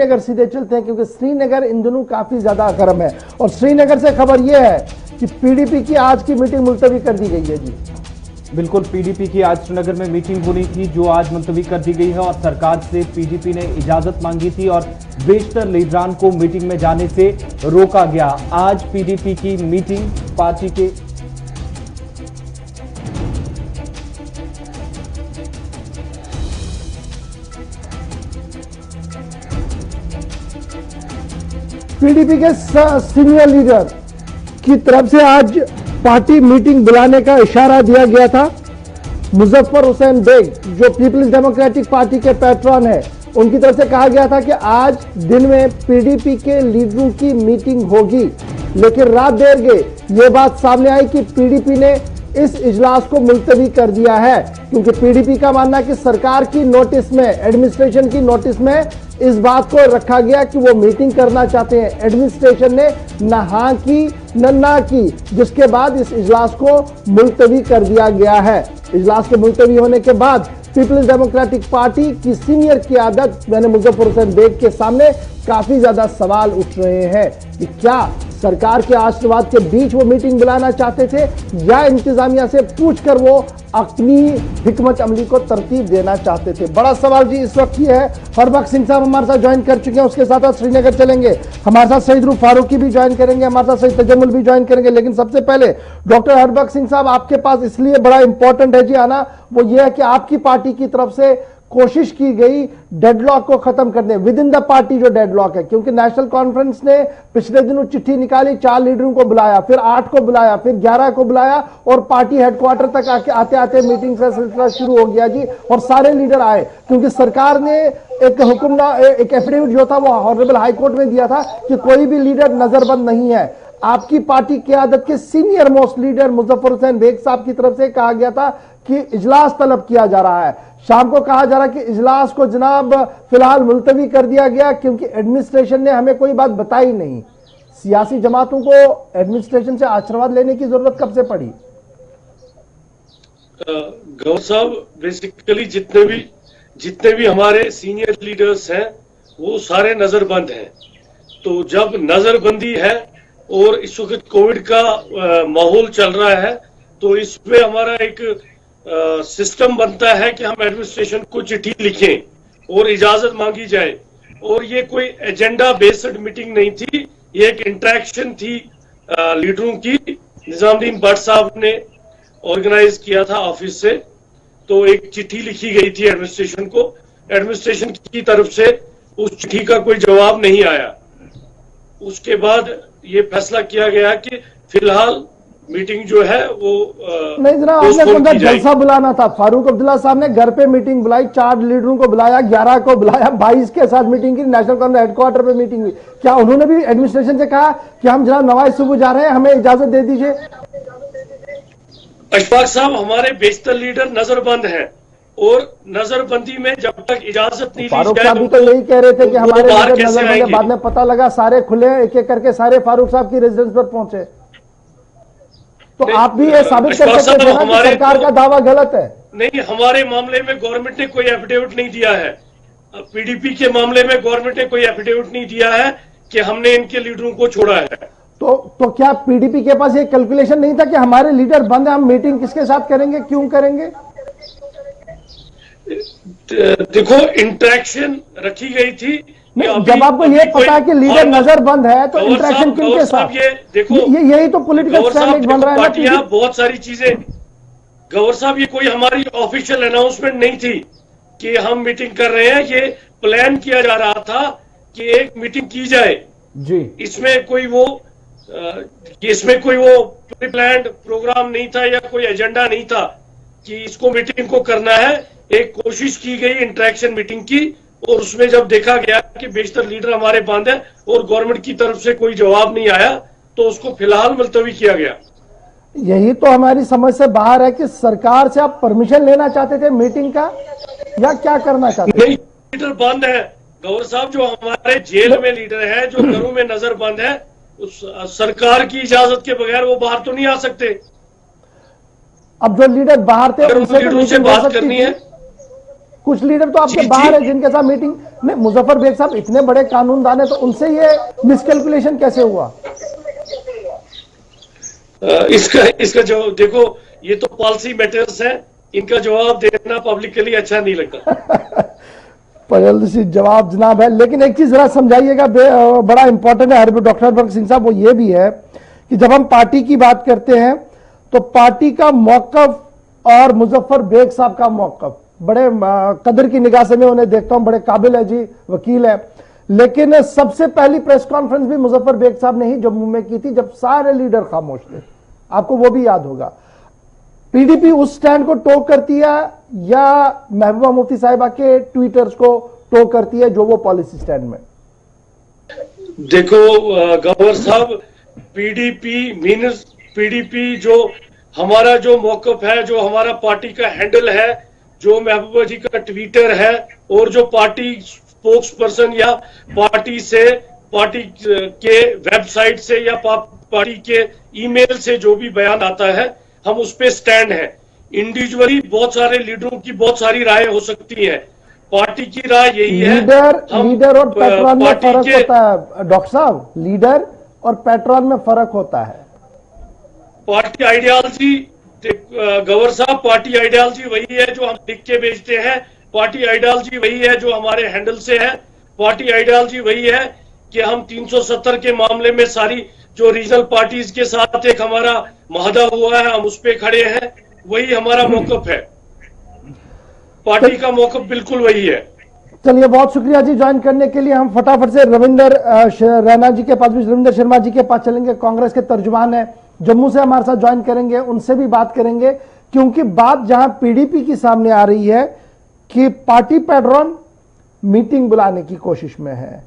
श्रीनगर सीधे चलते हैं, क्योंकि श्रीनगर इन दिनों काफी ज्यादा गर्म है। और श्रीनगर से खबर यह है कि पीडीपी की आज की मीटिंग मुलतवी कर दी गई है। जी बिल्कुल, पीडीपी की आज श्रीनगर में मीटिंग होनी थी जो आज मुलतवी कर दी गई है और सरकार से पीडीपी ने इजाजत मांगी थी और बेशतर लीडरान को मीटिंग में जाने से रोका गया। आज पीडीपी की मीटिंग पार्टी के सीनियर लीडर की तरफ से आज पार्टी मीटिंग बुलाने का इशारा दिया गया था। मुजफ्फर हुसैन बेग जो पीपल्स डेमोक्रेटिक पार्टी के पैट्रॉन है, उनकी तरफ से कहा गया था कि आज दिन में पीडीपी के लीडरों की मीटिंग होगी। लेकिन रात देर गए ये बात सामने आई कि पीडीपी ने इस इजलास को मुलतवी कर दिया है, क्योंकि पीडीपी का मानना है कि सरकार की नोटिस में, एडमिनिस्ट्रेशन की नोटिस में इस बात को रखा गया कि वो मीटिंग करना चाहते हैं। एडमिनिस्ट्रेशन ने न हाँ की न ना की, जिसके बाद इस इजलास को मुलतवी कर दिया गया है। इजलास के मुलतवी होने के बाद पीपल्स डेमोक्रेटिक पार्टी की सीनियर क़यादत यानी मुजफ्फर हुसैन बेग के सामने काफी ज्यादा सवाल उठ रहे हैं कि क्या सरकार के आशीर्वाद के बीच वो मीटिंग बुलाना चाहते थे या इंतजामिया से पूछकर वो अपनी हिकमत अमली को तरतीब देना चाहते थे। बड़ा सवाल जी इस वक्त ये है। हरबख्श सिंह साहब हमारे साथ ज्वाइन कर चुके हैं, उसके साथ साथ श्रीनगर चलेंगे। हमारे साथ सईद रूफ फारूकी भी ज्वाइन करेंगे, हमारे साथ सईद तजम्मुल भी ज्वाइन करेंगे। लेकिन सबसे पहले डॉक्टर हरबख्श सिंह साहब, आपके पास इसलिए बड़ा इंपॉर्टेंट है जी आना, वो ये है कि आपकी पार्टी की तरफ से कोशिश की गई डेडलॉक को खत्म करने, विद इन द पार्टी जो डेडलॉक है, क्योंकि नेशनल कॉन्फ्रेंस ने पिछले दिनों चिट्ठी निकाली, 4 लीडरों को बुलाया, फिर 8 को बुलाया, फिर 11 को बुलाया और पार्टी हेडक्वार्टर तक आते आते मीटिंग का सिलसिला शुरू हो गया जी। और सारे लीडर आए क्योंकि सरकार ने एक एक एफिडेविट जो था वो ऑनरेबल हाईकोर्ट में दिया था कि कोई भी लीडर नजरबंद नहीं है। आपकी पार्टी क़यादत के senior most leader Muzaffar Hussain Baig साहब की तरफ से कहा गया था कि इजलास तलब किया जा रहा है। शाम को कहा जा रहा है कि इजलास को जनाब फिलहाल मुलतवी कर दिया गया क्योंकि एडमिनिस्ट्रेशन ने हमें कोई बात बताई नहीं। सियासी जमातों को एडमिनिस्ट्रेशन से आशीर्वाद लेने की जरूरत कब से पड़ी? गौर साहब, बेसिकली जितने भी हमारे सीनियर लीडर्स हैं वो सारे नजरबंद हैं। तो जब नजरबंदी है और इस वक्त कोविड का माहौल चल रहा है तो इसमें हमारा एक सिस्टम बनता है कि हम एडमिनिस्ट्रेशन को चिट्ठी लिखें और इजाजत मांगी जाए। और ये कोई एजेंडा बेस्ड मीटिंग नहीं थी, ये एक इंटरेक्शन थी लीडरों की। निजामुद्दीन भट्ट साहब ने ऑर्गेनाइज किया था ऑफिस से, तो एक चिट्ठी लिखी गई थी एडमिनिस्ट्रेशन को। एडमिनिस्ट्रेशन की तरफ से उस चिट्ठी का कोई जवाब नहीं आया। उसके बाद ये फैसला किया गया कि फिलहाल मीटिंग जो है वो नहीं जनाब, आपने जलसा बुलाना था। फारूक अब्दुल्ला साहब ने घर पे मीटिंग बुलाई, 4 लीडरों को बुलाया, 11 को बुलाया, 22 के साथ मीटिंग की, नेशनल कांग्रेस हेडक्वार्टर पे मीटिंग हुई। क्या उन्होंने भी एडमिनिस्ट्रेशन से कहा कि हम जनाब नवाज सुबह जा रहे हैं, हमें इजाजत दे दीजिए? अशफाक साहब, हमारे बेशतर लीडर नजरबंद हैं और नजरबंदी में जब तक इजाजत नहीं दी जाए, फारूक साहब भी तो यही कह रहे थे कि हमारे लीडर नजरबंद है। बाद में पता लगा सारे खुले, एक एक करके सारे फारूक साहब की रेजिडेंस पर पहुंचे। तो आप भी ये साबित कर सकते थे ना कि सरकार का दावा गलत है। नहीं, हमारे मामले में गवर्नमेंट ने कोई एफिडेविट नहीं दिया है। पीडीपी के मामले में गवर्नमेंट ने कोई एफिडेविट नहीं दिया है कि हमने इनके लीडरों को छोड़ा है। तो क्या पीडीपी के पास ये कैलकुलेशन नहीं था कि हमारे लीडर बंद है, हम मीटिंग किसके साथ करेंगे, क्यों करेंगे? देखो, इंटरेक्शन रखी गई थी। जब आपको ये पता है कि लीडर नजर बंद है तो इंटरेक्शन किनके साथ? ये देखो, यही तो पॉलिटिकल स्टैंड बन रहा है पार्टियां बहुत सारी चीजें। गौर साहब, ये कोई हमारी ऑफिशियल अनाउंसमेंट नहीं थी कि हम मीटिंग कर रहे हैं। ये प्लान किया जा रहा था कि एक मीटिंग की जाए जी। इसमें कोई वो प्री-प्लान्ड प्रोग्राम नहीं था या कोई एजेंडा नहीं था कि इसको मीटिंग को करना है। एक कोशिश की गई इंटरेक्शन मीटिंग की और उसमें जब देखा गया कि बेशतर लीडर हमारे बंद है और गवर्नमेंट की तरफ से कोई जवाब नहीं आया तो उसको फिलहाल मुलतवी किया गया। यही तो हमारी समझ से बाहर है कि सरकार से आप परमिशन लेना चाहते थे मीटिंग का या क्या करना चाहते थे? नहीं, लीडर बंद है गौर साहब। जो हमारे जेल में लीडर है, जो घरों में नजर बंद है, उस सरकार की इजाजत के बगैर वो बाहर तो नहीं आ सकते। अब जो लीडर बाहर थे उनसे बात करनी है, कुछ लीडर तो आपके जी, बाहर है जी। जिनके साथ मीटिंग में। मुजफ्फर बेग साहब इतने बड़े कानूनदान है, तो उनसे ये मिसकैलकुलेशन कैसे हुआ? इसका इसका जवाब देखो, ये तो पॉलिसी मैटर्स है, इनका जवाब देना पब्लिकली अच्छा नहीं लगता। पॉलिसी जवाब जनाब है, लेकिन एक चीज जरा समझाइएगा, बड़ा इंपॉर्टेंट है डॉक्टर हरबख्श सिंह साहब, वो ये भी है कि जब हम पार्टी की बात करते हैं तो पार्टी का मौकफ और मुजफ्फर बेग साहब का मौकफ, बड़े कदर की निगाह से मैं उन्हें देखता हूं, बड़े काबिल है जी, वकील है, लेकिन सबसे पहली प्रेस कॉन्फ्रेंस भी मुजफ्फर बेग साहब ने ही जम्मू में की थी, जब सारे लीडर खामोश थे, आपको वो भी याद होगा। पीडीपी उस स्टैंड को टो करती है या महबूबा मुफ्ती साहिबा के ट्वीटर्स को टो करती है, जो वो पॉलिसी स्टैंड में? देखो गवर्नर साहब, पीडीपी मीन्स पीडीपी, जो हमारा जो मौकफ है, जो हमारा पार्टी का हैंडल है, जो महबूबा जी का ट्विटर है, और जो पार्टी स्पोक्स पर्सन या पार्टी के वेबसाइट से या पार्टी के ईमेल से जो भी बयान आता है, हम उस पे स्टैंड हैं। इंडिविजुअली बहुत सारे लीडरों की बहुत सारी राय हो सकती है, पार्टी की राय यही है। लीडर और पैट्रॉन में पार्टी फर्क होता है डॉक्टर साहब, लीडर और पैट्रॉन में फर्क होता है। पार्टी आइडियोलॉजी, गवर्नर साहब, पार्टी आइडियोलॉजी वही है जो हम लिख के भेजते हैं, पार्टी आइडियोलॉजी वही है जो हमारे हैंडल से है, पार्टी आइडियोलॉजी वही है कि हम 370 के मामले में सारी जो रीजनल पार्टीज के साथ एक हमारा माहदा हुआ है, हम उस पे खड़े हैं, वही हमारा मौकफ है, पार्टी का मौकफ बिल्कुल वही है। चलिए, बहुत शुक्रिया जी ज्वाइन करने के लिए। हम फटाफट से रविंदर रैना जी के पास भी, रविंदर शर्मा जी के पास चलेंगे, कांग्रेस के तर्जुमान है, जम्मू से हमारे साथ ज्वाइन करेंगे, उनसे भी बात करेंगे, क्योंकि बात जहां पीडीपी की सामने आ रही है कि पार्टी पैट्रॉन मीटिंग बुलाने की कोशिश में है।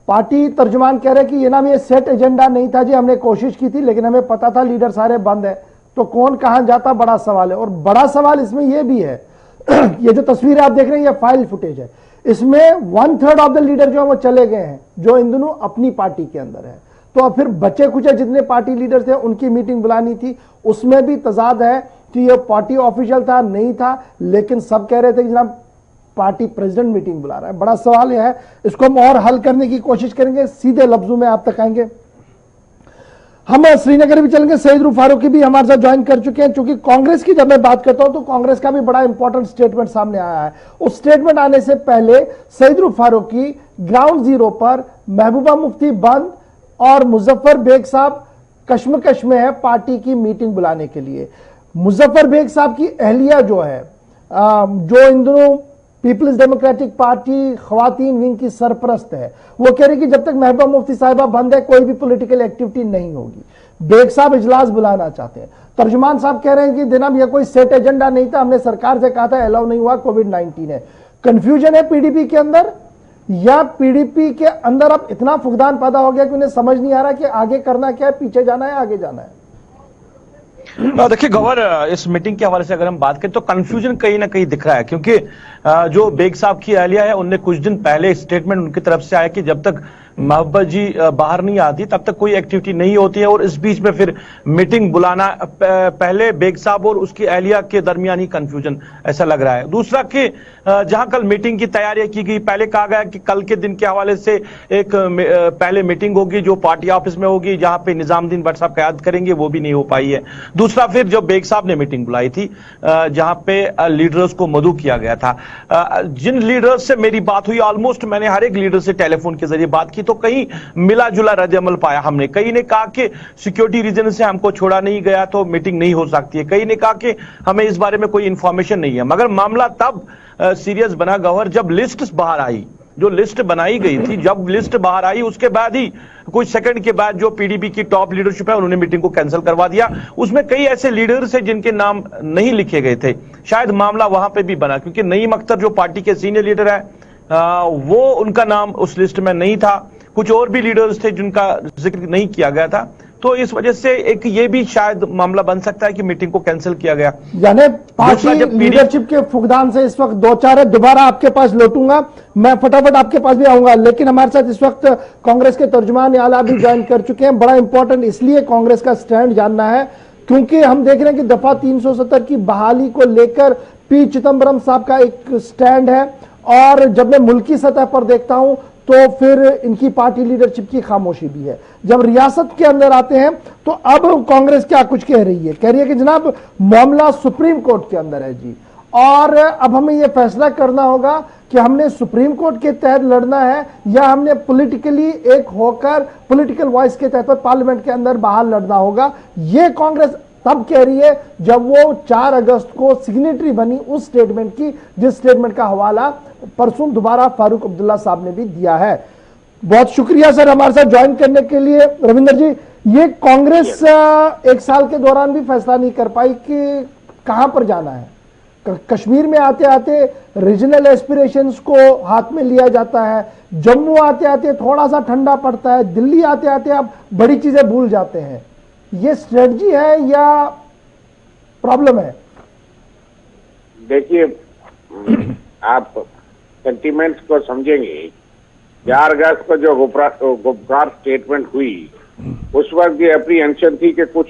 पार्टी तर्जुमान कह रहे हैं कि ये नाम, ये सेट एजेंडा नहीं था जी, हमने कोशिश की थी लेकिन हमें पता था लीडर सारे बंद है, तो कौन कहां जाता, बड़ा सवाल है। और बड़ा सवाल इसमें यह भी है ये जो तस्वीरें आप देख रहे हैं, ये फाइल फुटेज है, इसमें 1/3 ऑफ द लीडर जो है वो चले गए हैं, जो इन दोनों अपनी पार्टी के अंदर है। तो अब फिर बचे कुछ जितने पार्टी लीडर थे उनकी मीटिंग बुलानी थी, उसमें भी तजाद है कि ये पार्टी ऑफिशियल था नहीं था, लेकिन सब कह रहे थे कि जनाब पार्टी प्रेसिडेंट मीटिंग बुला रहा है। बड़ा सवाल यह है, इसको हम और हल करने की कोशिश करेंगे, सीधे लफ्जों में आप तक आएंगे। हम श्रीनगर भी चलेंगे, सईद रूफ फारूकी भी हमारे साथ ज्वाइन कर चुके हैं। चूंकि कांग्रेस की जब मैं बात करता हूं तो कांग्रेस का भी बड़ा इंपॉर्टेंट स्टेटमेंट सामने आया है। उस स्टेटमेंट आने से पहले सईद रूफ फारूकी ग्राउंड जीरो पर महबूबा मुफ्ती बंद और मुजफ्फर बेग साहब कश्मकश में है पार्टी की मीटिंग बुलाने के लिए। मुजफ्फर बेग साहब की अहलिया जो है, जो इन दोनों पीपल्स डेमोक्रेटिक पार्टी खवातीन विंग की सरपरस्त है, वो कह रही कि जब तक महबूबा मुफ्ती साहिबा बंद है कोई भी पॉलिटिकल एक्टिविटी नहीं होगी। बेग साहब इजलास बुलाना चाहते हैं। तर्जुमान साहब कह रहे हैं कि जनाब ये कोई सेट एजेंडा नहीं था, हमने सरकार से कहा था, अलाउ नहीं हुआ, कोविड-19 है। कंफ्यूजन है पीडीपी के अंदर, या पीडीपी के अंदर अब इतना फुकदान पैदा हो गया कि उन्हें समझ नहीं आ रहा कि आगे करना क्या है, पीछे जाना है, आगे जाना है। देखिए गवर्नर, इस मीटिंग के हवाले से अगर हम बात करें तो कंफ्यूजन कहीं ना कहीं दिख रहा है, क्योंकि जो बेग साहब की अहलिया है उनने कुछ दिन पहले स्टेटमेंट उनकी तरफ से आया कि जब तक महबूबा जी बाहर नहीं आती तब तक कोई एक्टिविटी नहीं होती है, और इस बीच में फिर मीटिंग बुलाना, पहले बेग साहब और उसकी अहलिया के दरमियान ही कंफ्यूजन ऐसा लग रहा है। दूसरा कि जहां कल मीटिंग की तैयारी की गई, पहले कहा गया कि कल के दिन के हवाले से एक पहले मीटिंग होगी जो पार्टी ऑफिस में होगी, जहां पे निजामुद्दीन भट्ट साहब क़यादत करेंगे, वो भी नहीं हो पाई है। दूसरा फिर जो बेग साहब ने मीटिंग बुलाई थी जहां पे लीडर्स को मदऊ किया गया था, जिन लीडर्स से मेरी बात हुई, ऑलमोस्ट मैंने हर एक लीडर से टेलीफोन के जरिए बात की, तो कहीं मिला जुला रद्द-ए-अमल पाया हमने। कई ने कहा कि सिक्योरिटी रीजन से हमको छोड़ा नहीं गया तो मीटिंग नहीं हो सकती है, कई ने कहा कि हमें इस बारे में कोई इंफॉर्मेशन नहीं है। मगर मामला तब सीरियस बना गवर्नर जब लिस्ट बाहर आई, जो लिस्ट बनाई गई थी, जब लिस्ट बाहर आई उसके बाद ही कुछ सेकंड के बाद जो पीडीपी की टॉप लीडरशिप है उन्होंने मीटिंग को कैंसिल करवा दिया। उसमें कई ऐसे लीडर्स हैं जिनके नाम नहीं लिखे गए थे, शायद मामला वहां पे भी बना, क्योंकि नईम अख्तर जो पार्टी के सीनियर लीडर है वो उनका नाम उस लिस्ट में नहीं था, कुछ और भी लीडर्स थे जिनका जिक्र नहीं किया गया था, तो इस वजह से एक ये भी शायद मामला बन सकता है कि मीटिंग को कैंसिल किया गया। यानी पार्टी लीडरशिप के फुकदान से इस वक्त दो चार है, दोबारा आपके पास लौटूंगा, मैं फटाफट आपके पास भी आऊंगा, लेकिन हमारे साथ इस वक्त कांग्रेस के तर्जुमान आला भी ज्वाइन कर चुके हैं। बड़ा इंपॉर्टेंट इसलिए कांग्रेस का स्टैंड जानना है क्योंकि हम देख रहे हैं कि दफा 370 की बहाली को लेकर पी चिदम्बरम साहब का एक स्टैंड है, और जब मैं मुल्की सतह पर देखता हूं तो फिर इनकी पार्टी लीडरशिप की खामोशी भी है। जब रियासत के अंदर आते हैं तो अब कांग्रेस क्या कुछ कह रही है कि जनाब मामला सुप्रीम कोर्ट के अंदर है जी, और अब हमें यह फैसला करना होगा कि हमने सुप्रीम कोर्ट के तहत लड़ना है या हमने पॉलिटिकली एक होकर पॉलिटिकल वॉइस के तहत पार्लियामेंट के अंदर बाहर लड़ना होगा। यह कांग्रेस तब कह रही है जब वो 4 अगस्त को सिग्नेटरी बनी उस स्टेटमेंट की, जिस स्टेटमेंट का हवाला परसों दोबारा फारूक अब्दुल्ला साहब ने भी दिया है। बहुत शुक्रिया सर हमारे साथ ज्वाइन करने के लिए। रविंदर जी, ये कांग्रेस 1 साल के दौरान भी फैसला नहीं कर पाई कि कहां पर जाना है। कश्मीर में आते आते रीजनल एस्पिरेशंस को हाथ में लिया जाता है, जम्मू आते आते थोड़ा सा ठंडा पड़ता है, दिल्ली आते आते आप बड़ी चीजें भूल जाते हैं। ये स्ट्रेटजी है या प्रॉब्लम है? देखिए, आप सेंटिमेंट्स को समझेंगे। 4 अगस्त को जो गुपकार स्टेटमेंट हुई, उस वक्त ये अप्रीहेंशन थी कि कुछ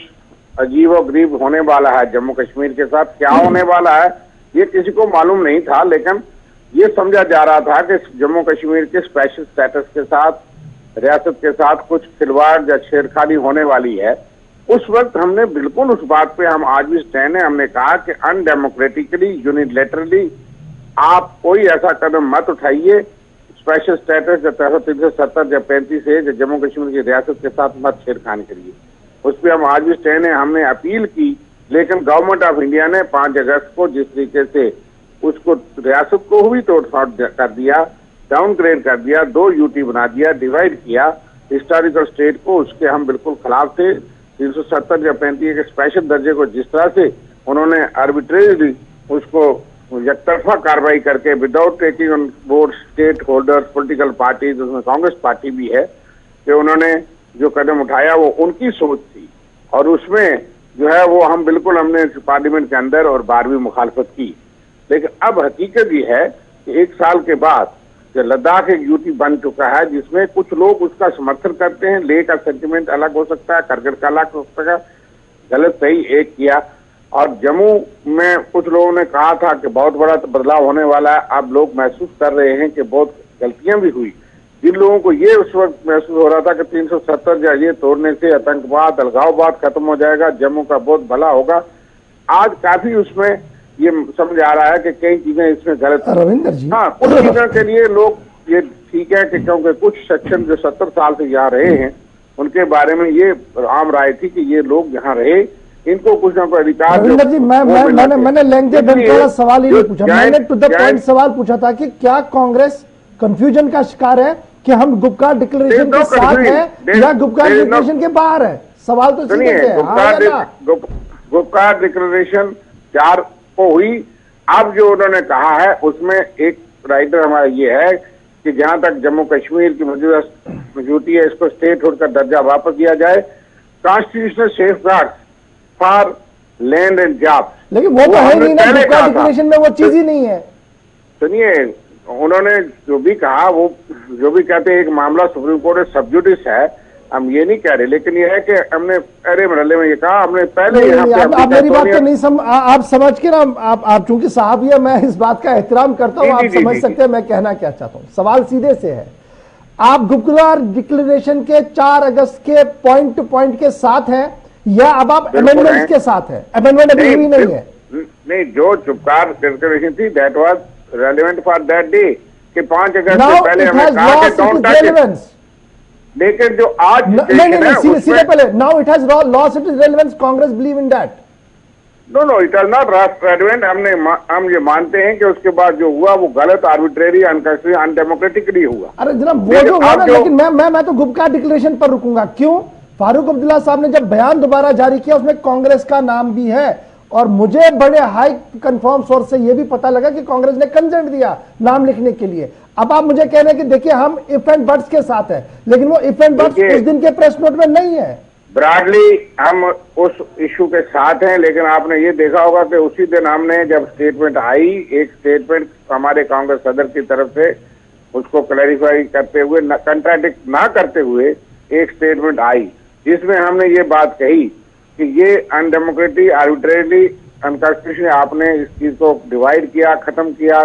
अजीबोगरीब होने वाला है जम्मू कश्मीर के साथ। क्या होने वाला है ये किसी को मालूम नहीं था, लेकिन ये समझा जा रहा था कि जम्मू कश्मीर के स्पेशल स्टेटस के साथ, रियासत के साथ कुछ खिलवाड़ या छेड़खानी होने वाली है। उस वक्त हमने बिल्कुल उस बात पे हम आज भी स्टैंड है। हमने कहा कि अनडेमोक्रेटिकली, यूनिलेटरली आप कोई ऐसा कदम मत उठाइए, स्पेशल स्टेटस या 370 या 35 है जम्मू कश्मीर की रियासत के साथ मत छेड़खानी करिए। उस पर हम आज भी स्टैंड है। हमने अपील की, लेकिन गवर्नमेंट ऑफ इंडिया ने 5 अगस्त को जिस तरीके से उसको रियासत को भी तोड़फोड़ कर दिया, डाउनग्रेड कर दिया, 2 यूटी बना दिया, डिवाइड किया हिस्टोरिकल स्टेट को, उसके हम बिल्कुल खिलाफ थे। 370 या 35 के स्पेशल दर्जे को जिस तरह से उन्होंने आर्बिट्रेरली उसको एकतरफा कार्रवाई करके without taking on board state holders, political parties, उसमें कांग्रेस पार्टी भी है, कि उन्होंने जो कदम उठाया वो उनकी सोच थी, और उसमें जो है वो हम बिल्कुल हमने पार्लियामेंट के अंदर और बाहर भी मुखालफत की। लेकिन अब हकीकत ये है कि 1 साल के बाद जो लद्दाख एक यूटी बन चुका है, जिसमें कुछ लोग उसका समर्थन करते हैं, लेह का सेंटिमेंट अलग हो सकता है, करगिल का अलग हो सकता है, गलत सही एक किया। और जम्मू में कुछ लोगों ने कहा था कि बहुत बड़ा बदलाव होने वाला है। अब लोग महसूस कर रहे हैं कि बहुत गलतियां भी हुई। जिन लोगों को ये उस वक्त महसूस हो रहा था कि 370 या ये तोड़ने से आतंकवाद, अलगाववाद खत्म हो जाएगा, जम्मू का बहुत भला होगा, आज काफी उसमें ये समझ आ रहा है कि कई चीजें इसमें गलत हैं। रविंदर जी, हाँ, कुछ चीजों के लिए लोग ये ठीक है कि क्योंकि कुछ सेक्शन जो 70 साल से यहाँ रहे हैं, उनके बारे में ये आम राय थी कि ये लोग यहाँ रहे, इनको कुछ ना कुछ अधिकार। रविंदर जी, मैंने लेंगे वाला सवाल ही नहीं पूछा, मैंने टू द पॉइंट सवाल पूछा था कि क्या कांग्रेस कंफ्यूजन का शिकार है कि हम गुपकार डिक्लेरेशन के साथ हैं या गुपकार डिक्लेरेशन के बाहर है? सवाल तो सीधे है, गुपकार डिक्लेरेशन 4 को हुई। अब जो उन्होंने कहा है उसमें एक राइटर हमारा ये है कि जहां तक जम्मू कश्मीर की मौजूदगी है, इसको स्टेट होल्ड का दर्जा वापस दिया जाए, constitutional safeguard for land and jobs. लेकिन वो तो है नहीं ना, गुपकार डिक्लेरेशन में वो चीज ही नहीं है। सुनिए, उन्होंने जो भी कहा, वो जो भी कहते हैं एक मामला सुप्रीम कोर्ट में सब जुडिस है, हम ये नहीं कह रहे, लेकिन ये है कि हमने अरे मरहले में ये कहा, हमने पहले यहाँ पे आप मेरी बात तो नहीं आप समझ के ना, आप चूंकि साहब ये, मैं इस बात का एहतराम करता हूँ, आप समझ सकते हैं मैं कहना क्या चाहता हूँ। सवाल सीधे से है, आप गुपकार डिक्लेरेशन के 4 अगस्त के पॉइंट टू पॉइंट के साथ हैं या अब आप अमेंडमेंट के साथ हैं? अमेंडमेंट अभी हुई नहीं है। नहीं, जो गुपकार डिक्लेरेशन थी that was relevant for that day कि 5 अगस्त से पहले हमने कहा कि डोंट टच इट। लेकिन जो आज नहीं, सीधे पहले, now it has lost its relevance, Congress believe in that? No, it has not lost relevance. हम ये मानते हैं कि उसके बाद जो हुआ वो गलत, आर्बिट्रेरी, अनकंस्टिट्यूशनल, अनडेमोक्रेटिकली हुआ। अरे जनाब वो जो हुआ ना, लेकिन मैं तो गुपकार डिक्लेरेशन पर रुकूंगा। क्यों? फारूक अब्दुल्ला साहब ने जब बयान दोबारा जारी किया उसमें कांग्रेस का नाम भी है, और मुझे बड़े हाई कंफर्म सोर्स से यह भी पता लगा कि कांग्रेस ने कंसेंट दिया नाम लिखने के लिए। अब आप मुझे कह रहे हैं कि देखिए हम इफ एंड बट्स के साथ हैं, लेकिन वो इफ एंड बट्स उस दिन के प्रेस नोट में नहीं है। ब्रॉडली हम उस इशू के साथ हैं, लेकिन आपने ये देखा होगा कि उसी दिन हमने जब स्टेटमेंट आई, एक स्टेटमेंट हमारे कांग्रेस सदर की तरफ से उसको क्लैरिफाई करते हुए, कंट्राडिक्ट ना करते हुए एक स्टेटमेंट आई, जिसमें हमने ये बात कही कि ये अनडेमोक्रेटिक, आर्बिट्रेरली, अनकॉन्स्टिट्यूशनल आपने इस चीज को डिवाइड किया, खत्म किया,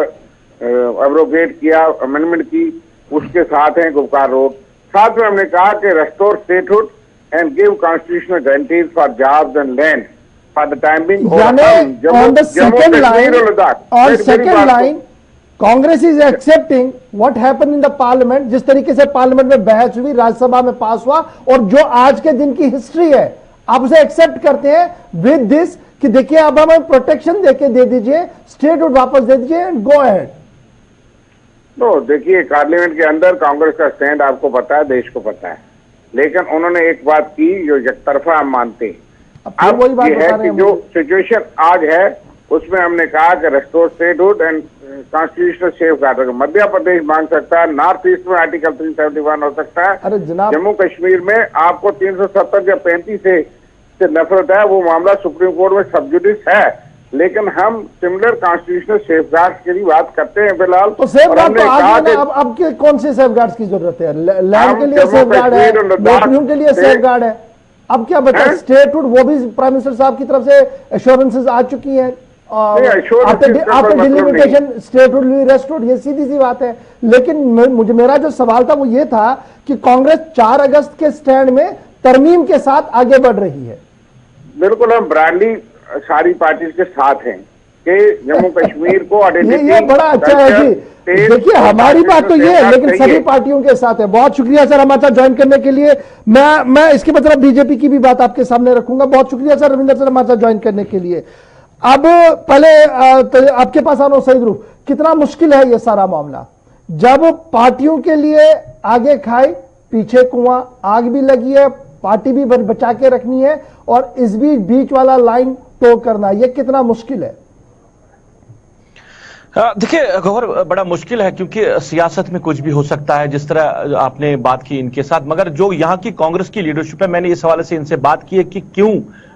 एब्रोगेट किया, अमेंडमेंट की, उसके साथ है गुपकार रोड। साथ में हमने कहा कि restore statehood and give constitutional guarantees for jobs and land for the timing. on the second line, Congress is accepting what happened in the parliament. जिस तरीके से पार्लियामेंट में बहस हुई, राज्यसभा में पास हुआ, और जो आज के दिन की हिस्ट्री है, आप उसे एक्सेप्ट करते हैं विद दिस कि देखिए अब हमें प्रोटेक्शन देके दे दीजिए, स्टेटहुड वापस दे दीजिए एंड गो अहेड। तो देखिए, पार्लियामेंट के अंदर कांग्रेस का स्टैंड आपको पता है, देश को पता है, लेकिन उन्होंने एक बात की जो एकतरफा हम मानते हैं। अब वही बात ये है कि जो सिचुएशन आज है उसमें हमने कहा कि restore statehood and constitutional safeguard Madhya Pradesh मांग सकता है, नॉर्थ ईस्ट में आर्टिकल 371 हो सकता है। अरे जनाब, जम्मू कश्मीर में आपको 370 या 35 से नफरत है, वो मामला सुप्रीम कोर्ट में सबजुडिस है, लेकिन हम सिमिलर कॉन्स्टिट्यूशनल सेफगार्ड की भी बात करते हैं फिलहाल। तो सेफगार्ड तो आज है ना, अब के कौन से सेफगार्ड की जरूरत है? लैंड के लिए सेफगार्ड है, नौकरियों के लिए सेफगार्ड है, अब क्या बचा? स्टेटहुड, वो भी प्राइम मिनिस्टर साहब की तरफ से एश्योरेंसेस आ चुकी हैं। After delimitation statehood will be restored, ये सीधी सी बात है। लेकिन मुझे मेरा जो सवाल था वो ये था कि कांग्रेस 4 अगस्त के स्टैंड में तरमीम के साथ आगे बढ़ रही है। बिल्कुल, हम ब्रांडली सारी पार्टी के साथ हैं कि जम्मू कश्मीर को ये बड़ा अच्छा है जी। देखिए, हमारी बात तो ये है, लेकिन सभी पार्टियों के साथ है। बहुत शुक्रिया सर हमारे साथ ज्वाइन करने के लिए। मैं इसके मतलब बीजेपी की भी बात आपके सामने रखूंगा। बहुत शुक्रिया सर रविंदर सर हमारे साथ ज्वाइन करने के लिए। अब पहले तो आपके पास आना सईद रूफ, कितना मुश्किल है ये सारा मामला जब पार्टियों के लिए आगे खाई पीछे कुआं, आग भी लगी है, पार्टी भी बचा के रखनी है, और इस बीच वाला लाइन टो करना, ये कितना मुश्किल है? देखिए गौहर, बड़ा मुश्किल है क्योंकि सियासत में कुछ भी हो सकता है, जिस तरह आपने बात की इनके साथ। मगर जो यहाँ की कांग्रेस की लीडरशिप है, मैंने इस हवाले से इनसे बात की है कि क्यों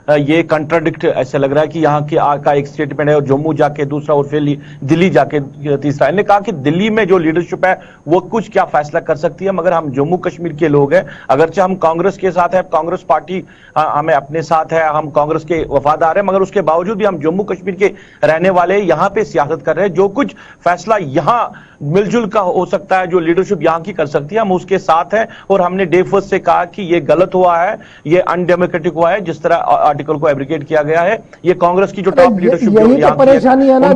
ये कंट्राडिक्ट ऐसे लग रहा है कि यहाँ के का एक स्टेटमेंट है और जम्मू जाके दूसरा और फिर दिल्ली जाके तीसरा। इन्होंने कहा कि दिल्ली में जो लीडरशिप है वो कुछ क्या फैसला कर सकती है, मगर हम जम्मू कश्मीर के लोग हैं, अगरचे हम कांग्रेस के साथ है, कांग्रेस पार्टी हमें अपने साथ है, हम कांग्रेस के वफादार हैं, मगर उसके बावजूद भी हम जम्मू कश्मीर के रहने वाले यहाँ पे सियासत कर रहे हैं। जो कुछ फैसला यहाँ मिलजुल का हो सकता है, जो लीडरशिप यहाँ की कर सकती है, हम उसके साथ हैं। और हमने डे फर्स्ट से कहा कि ये गलत हुआ है, ये अनडेमोक्रेटिक हुआ है, जिस तरह आर्टिकल को एब्रिकेट किया गया है। ये कांग्रेस की जो टॉप लीडरशिप यही तो परेशानी है ना,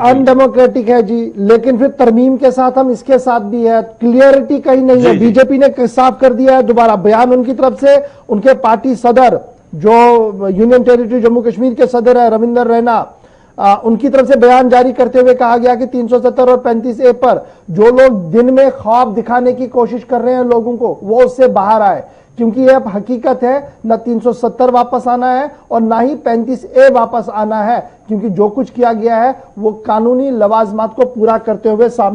अनडेमोक्रेटिक है जी, लेकिन फिर तरमीम के साथ हम इसके साथ भी है, क्लियरिटी कहीं नहीं है। बीजेपी ने साफ कर दिया है, दोबारा बयान उनकी तरफ से, उनके पार्टी सदर जो यूनियन टेरिटरी जम्मू कश्मीर के सदर है रविंदर रैना, उनकी तरफ से बयान जारी करते हुए कहा गया कि 370 और 35A पर जो लोग दिन में ख्वाब दिखाने की कोशिश कर रहे हैं लोगों को, वो उससे बाहर आए, क्योंकि यह अब हकीकत है। न 370 वापस आना है और ना ही 35A वापस आना है, क्योंकि जो कुछ किया गया है वो कानूनी लवाजमात को पूरा करते हुए सामने